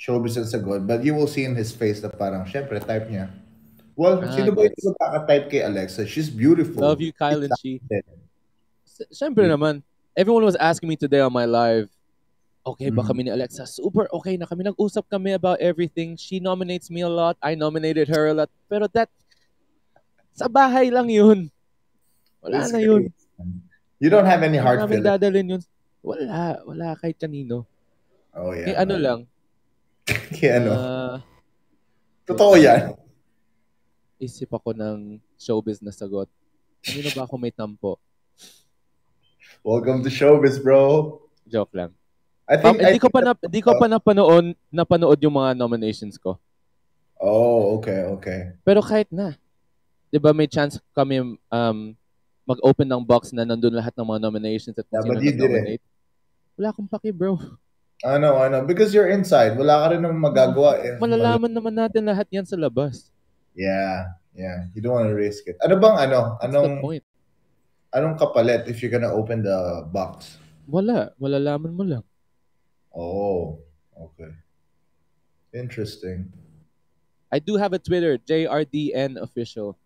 showbiz and sagot, but you will see in his face na parang, syempre, type niya. Well, sino ba yung Gets. magkaka-type kay Alexa? She's beautiful. Love you, Kyle and Chi. Siyempre Yeah. naman, everyone was asking me today on my live, okay ba Mhm. kami ni Alexa? Super okay na kami. Nag-usap kami about everything. She nominates me a lot. I nominated her a lot. Pero sa bahay lang yun. Wala It's na yun. crazy. You don't have any Saan hard namin feelings? dadalhin yun? Wala kahit kanino. Oh, Eh, yeah. ano lang. Kaya ano? Wait Totoo lang. yan. Isip ako ng showbiz na sagot. Kanino ba ako may tampo? Welcome to showbiz, bro. Joke lang. I Hindi ko pa napanood yung mga nominations ko. Oh, okay. Pero kahit na. 'Di ba may chance kami mag-open ng box na nandun lahat ng mga nominations at kung sino but you nag-nominate. didn't. Wala akong paki, bro. I know. Because you're inside. Wala ka rin naman magagawa. Malalaman naman natin lahat yan sa labas. Yeah. You don't want to risk it. Ano bang That's the point. Anong kapalit if you're gonna open the box? Wala. Malalaman mo lang. Oh, okay. Interesting. I do have a Twitter, JRDN official.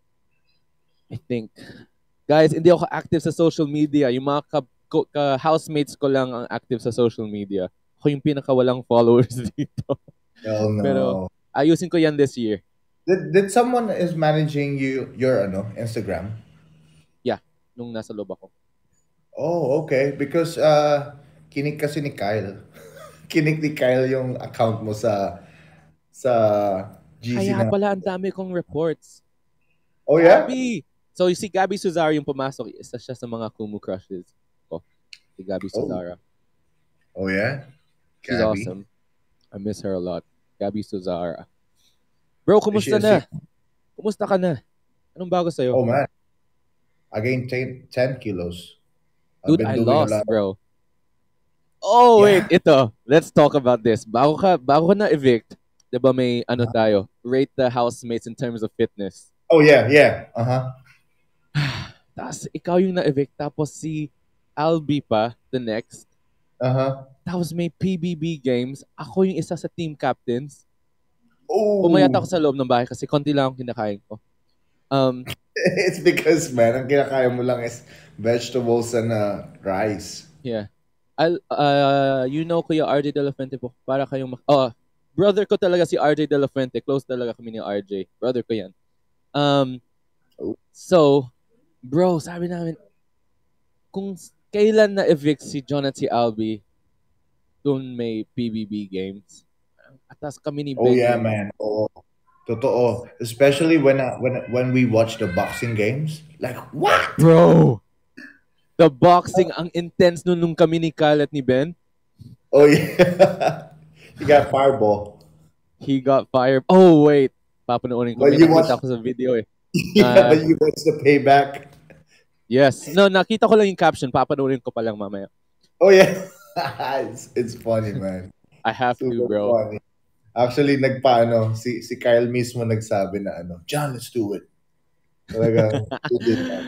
I think. Guys, hindi ako active sa social media. Yung mga housemates ko lang ang active sa social media. Ako yung pinakawalang followers dito. Hell no. Pero ayusin ko yan this year. Did someone is managing your Instagram? Yeah, nung nasa loob ako. Oh, okay. Because kinik kasi ni Kyle. Kinik ni Kyle yung account mo sa GC. Kaya pala ang dami kong reports. Oh, yeah? Gabby! So, you see, Gabby Suzara yung pumasok. Isa siya sa mga Kumu crushes ko. Si Gabby Suzara. Oh, yeah? She's awesome. I miss her a lot. Gabby Suzara. Bro, kumusta na? Kumusta ka na? Anong bago sa'yo? Oh, man. I gained 10 kilos. Dude, I lost, bro. Oh, yeah. Wait. Ito. Let's talk about this. Bago ka na-evict, diba may tayo? Rate the housemates in terms of fitness. Oh, yeah. Tapos, ikaw yung na-evict. Tapos si Albi pa, the next. Tapos may PBB games. Ako yung isa sa team captains. Pumayat ako sa loob ng bahay kasi konti lang ang kinakain ko. It's because, man, ang kinakain mo lang is vegetables and rice. Yeah. You know Kuya RJ De La Fuente po. Para kayong brother ko talaga si RJ De La Fuente. Close talaga kami ni RJ. Brother ko yan. So, bro, sabi namin, kung kailan na-evict si John at si Albi, doon may PBB games. Atas kami ni Ben. Oh, yeah, man. Oh, totoo. Especially when we watch the boxing games. Like, what? Bro! The boxing, ang intense nung kami ni Kyle at ni Ben. Oh, yeah. He got fireball. He got fired. Oh, wait. Papanoorin ko. May nakita ko sa video eh. Yeah, but you watch the payback. Yes. No, nakita ko lang yung caption. Papanoorin ko pa lang mamaya. Oh, yeah. It's funny, man. I have to, bro. Funny. Actually, si Kyle mismo nagsabi na John, let's do it. Talaga, we did that.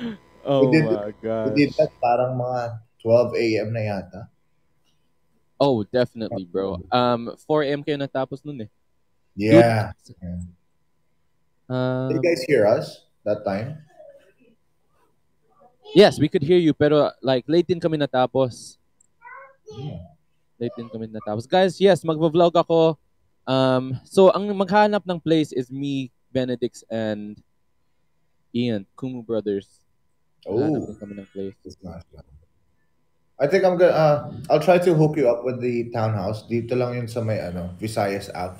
My God. We did that parang mga 12 a.m. na yata. Oh, definitely, bro. 4 a.m. kayo natapos nun eh. Yeah. Did you guys hear us that time? Yes, we could hear you, pero like late din kami natapos. Late din kami natapos. Guys, yes, magvo-vlog ako. So ang maghanap ng place is me, Benedix, and Ian, Kumu Brothers. Oh, kami ng place. I think I'm gonna I'll try to hook you up with the townhouse. Dito lang yun sa may Visayas Ave.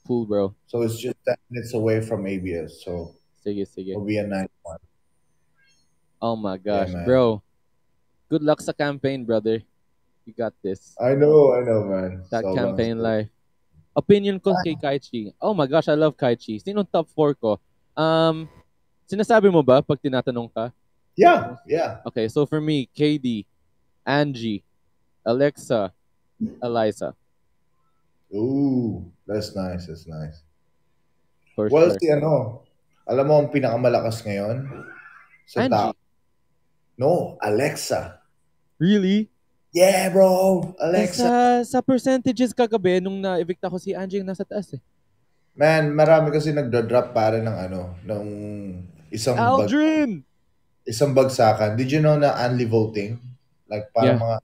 Cool, bro. So it's just 10 minutes away from ABS. So sige. It'll be a nice one. Oh my gosh, yeah, bro. Good luck sa campaign, brother. You got this. I know, man. That campaign life. Opinion ko kay Kaichi. Oh my gosh, I love Kaichi. Sinong top 4 ko? Sinasabi mo ba pag tinatanong ka? Yeah. Okay, so for me, KD, Angie, Alexa, Eliza. Ooh, that's nice. For well, sure. Alam mo ang pinakamalakas ngayon? Angie? No, Alexa. Really? Yeah, bro. Alexa. Sa percentages kagabi, nung na-evict ako, si Angie yung nasa taas eh. Man, marami kasi nagdo-drop pare ng ng Aldrin! isang bagsakan. Did you know na only voting? Like para Yeah. mga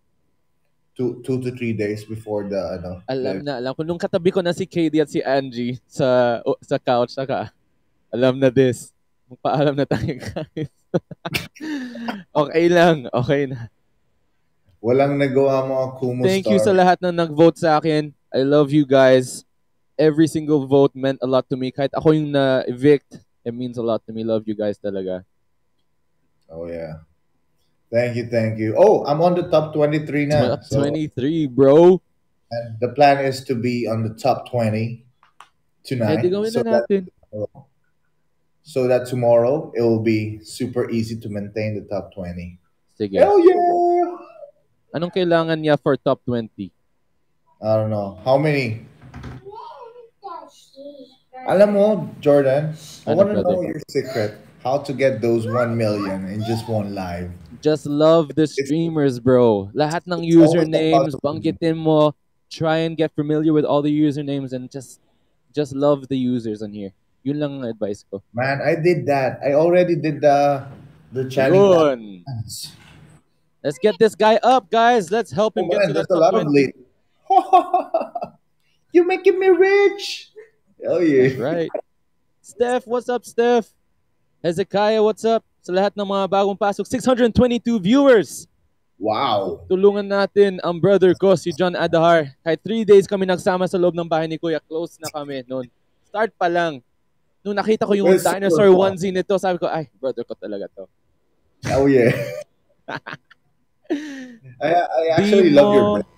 2 to 3 days before the Alam na, alam ko. Nung katabi ko na si KD at si Angie sa couch, saka, alam na this. Magpaalam na tayo, guys. Okay lang. Okay na. Walang nagawa mga Kumu Thank you sa lahat na nag-vote sa akin. I love you guys. Every single vote meant a lot to me. Kahit ako yung na-evict, it means a lot to me. Love you guys talaga. Oh, yeah. Thank you. Oh, I'm on the top 23 now. Top 23, bro. And the plan is to be on the top 20 tonight. Gawin na natin. So that tomorrow it will be super easy to maintain the top 20. Sige. Hell yeah! Anong kailangan niya for top 20? I don't know. How many? Alam mo, Jordan, I want to know your secret. How to get those 1 million in just one live. Just love the streamers, bro. Lahat ng usernames, banggitin mo. Try and get familiar with all the usernames and just love the users on here. Yun lang ang advice ko. Man, I did that. I already did the challenge. Let's get this guy up, guys. Let's help him get to the top 20. You're making me rich. Oh yeah. That's right. Steph, what's up, Steph? Hezekiah, what's up? Sa lahat ng mga bagong pasok, 622 viewers. Wow. Tulungan natin ang brother ko, si John Adahar. Kahit 3 days kami nagsama sa loob ng bahay ni Kuya. Close na kami noon. Start pa lang. Nung nakita ko yung dinosaur onesie nito, sabi ko, ay, brother ko talaga to. Oh yeah. I actually love your brother.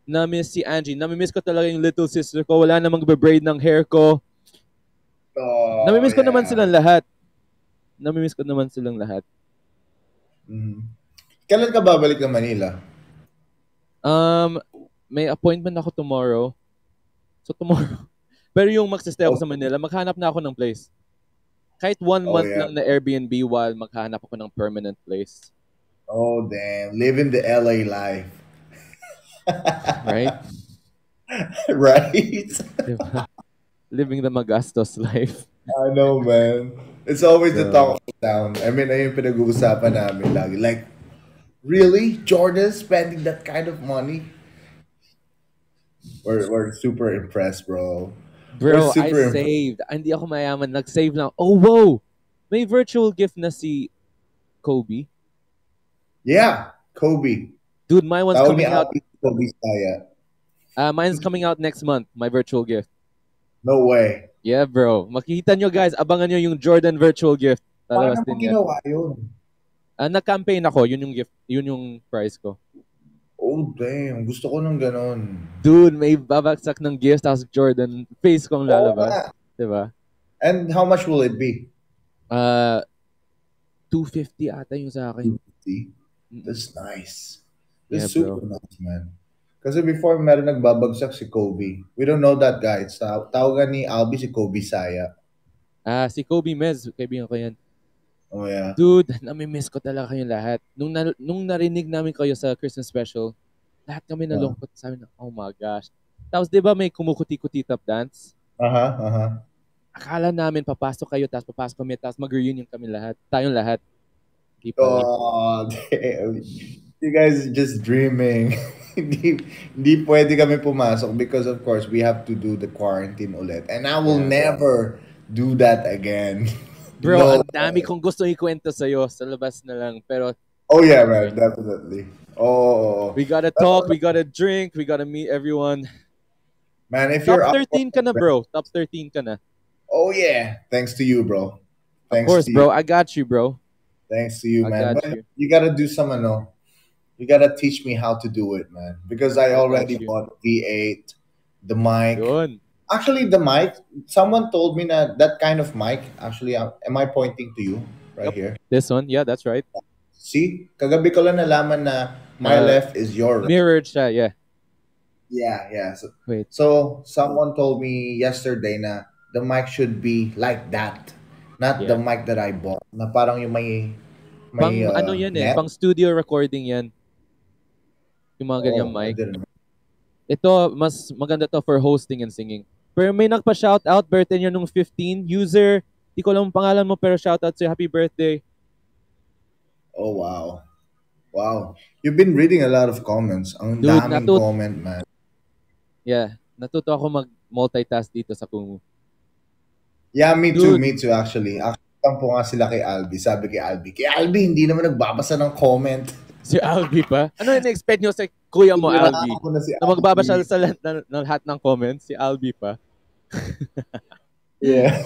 Na-miss si Angie. Na-miss ko talaga yung little sister ko. Wala namang braid ng hair ko. Oh, na-miss ko naman silang lahat. Na-miss ko naman silang lahat. Kailan ka babalik ng Manila? May appointment ako tomorrow. So tomorrow. Pero yung magsistay ako sa Manila, maghanap na ako ng place. Kahit 1 month lang na Airbnb while maghanap ako ng permanent place. Oh, damn. Living the LA life. Right? Right? Living the magastos life. I know, man. It's always the talk of the town. I mean, ayun pinag-uusapan namin lagi. Like, really? Jordan spending that kind of money? We're super impressed, bro. Bro, I saved. Hindi ako mayaman. Nag-save lang. Oh, wow! May virtual gift na si Kobe. Yeah, Kobe. Dude, mine one's coming out. Kobe Saya. Mine's coming out next month. My virtual gift. No way. Yeah, bro. Makikita nyo, guys. Abangan nyo yung Jordan virtual gift. Paano mo ginawa yun? Nag-campaign ako. Yun yung gift. Yun yung prize ko. Oh, damn. Gusto ko ng ganon. Dude, may babagsak ng gift tapos Jordan. Face kong lalabas. Diba? And how much will it be? 250 ata yung sa akin. 250? That's nice. That's super nice, man. Kasi before, meron nagbabagsak si Kobe. We don't know that guy. Tawagan ni Albi si Kobe Saya. Si Kobe Mez. Kaibigan ko yan. Oh, yeah. Dude, nami-miss ko talaga kayong lahat. Nung narinig namin kayo sa Christmas special, lahat kami nalungkot. Sabi na, oh my gosh. Tapos di ba may kumukuti-kuti top dance? Akala namin papasok kayo, tapos papasok kami, tapos mag-reunion kami lahat. Tayong lahat. Oh, damn. You guys are just dreaming. Hindi pwede kami pumasok because of course we have to do the quarantine ulit. And I will never do that again. Bro, ang dami kong gusto ikwento sa'yo sa labas na lang. Pero oh yeah, man, definitely. Oh. We gotta talk, we gotta drink, we gotta meet everyone. Man, if you're top 13 ka na, bro. Top 13 ka na. Oh yeah, thanks to you, bro. Thanks of course, bro. I got you, bro. Thanks to you, man. You gotta do some, you gotta teach me how to do it, man. Because I already bought V8, the mic. Yun. Actually, the mic, someone told me that kind of mic, actually, am I pointing to you right here? This one? Yeah, that's right. See? Kagabi ko lang nalaman na my left is your right. Mirrored siya, yeah. Yeah. So someone told me yesterday na the mic should be like that. Not the mic that I bought. Na parang yung may pang ano yan net? Pang studio recording yan. Yung mga ganyang Oh, I mic. didn't. Ito, mas maganda to for hosting and singing. Pero may nagpa-shoutout, birthday niya nung 15. User, di ko alam ang pangalan mo, pero shoutout sa'yo. Happy birthday. Oh, wow. Wow. You've been reading a lot of comments. Ang Dude, daming comment, man. Yeah, natuto ako mag-multitask dito sa Kumu. Yeah, me too, Dude. me too actually. Actually, po nga sila kay Albi. Sabi kay Albi, hindi naman nagbabasa ng comment. Si Albi pa? Ano yung expect nyo sa kuya mo, Albi? Ako na si Na magbabasa sa lahat ng comments? Si Albi pa? Yeah.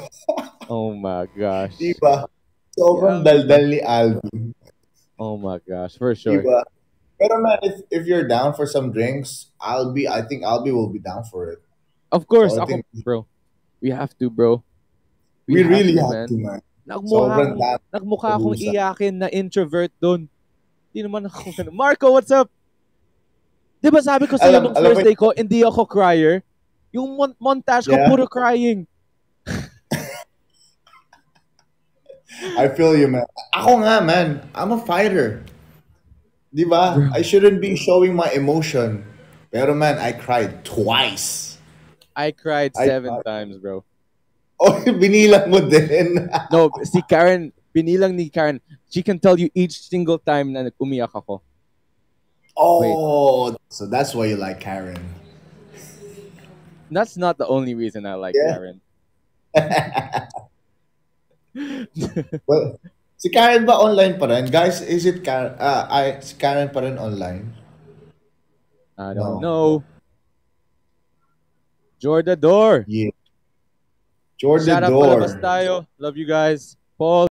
Oh my gosh. Diba? Sobrang daldal ni Albi. Oh my gosh, for sure. Diba? Pero man, if you're down for some drinks, I think Albi will be down for it. Of course, So, ako, bro. We have to, bro. We really have to, man. Nagmukha akong iyakin na introvert doon. Hindi naman ako ganun. Marco, what's up? Di ba sabi ko sa'yo nung first day ko, hindi ako crier? Yung montage ko, puro crying. I feel you, man. Ako nga, man. I'm a fighter. Di ba? I shouldn't be showing my emotion. Pero man, I cried twice. I cried 7 times, bro. Oh, binilang mo din. No, si Karen, binilang ni Karen. She can tell you each single time na umiyak ako. Oh, so that's why you like Karen. That's not the only reason I like Karen. Well, si Karen ba online pa rin? Guys, is it Karen? Si Karen pa rin online? I don't know. Jordador. Yeah. Jordador. Shout out palabas tayo. Love you guys. Paul.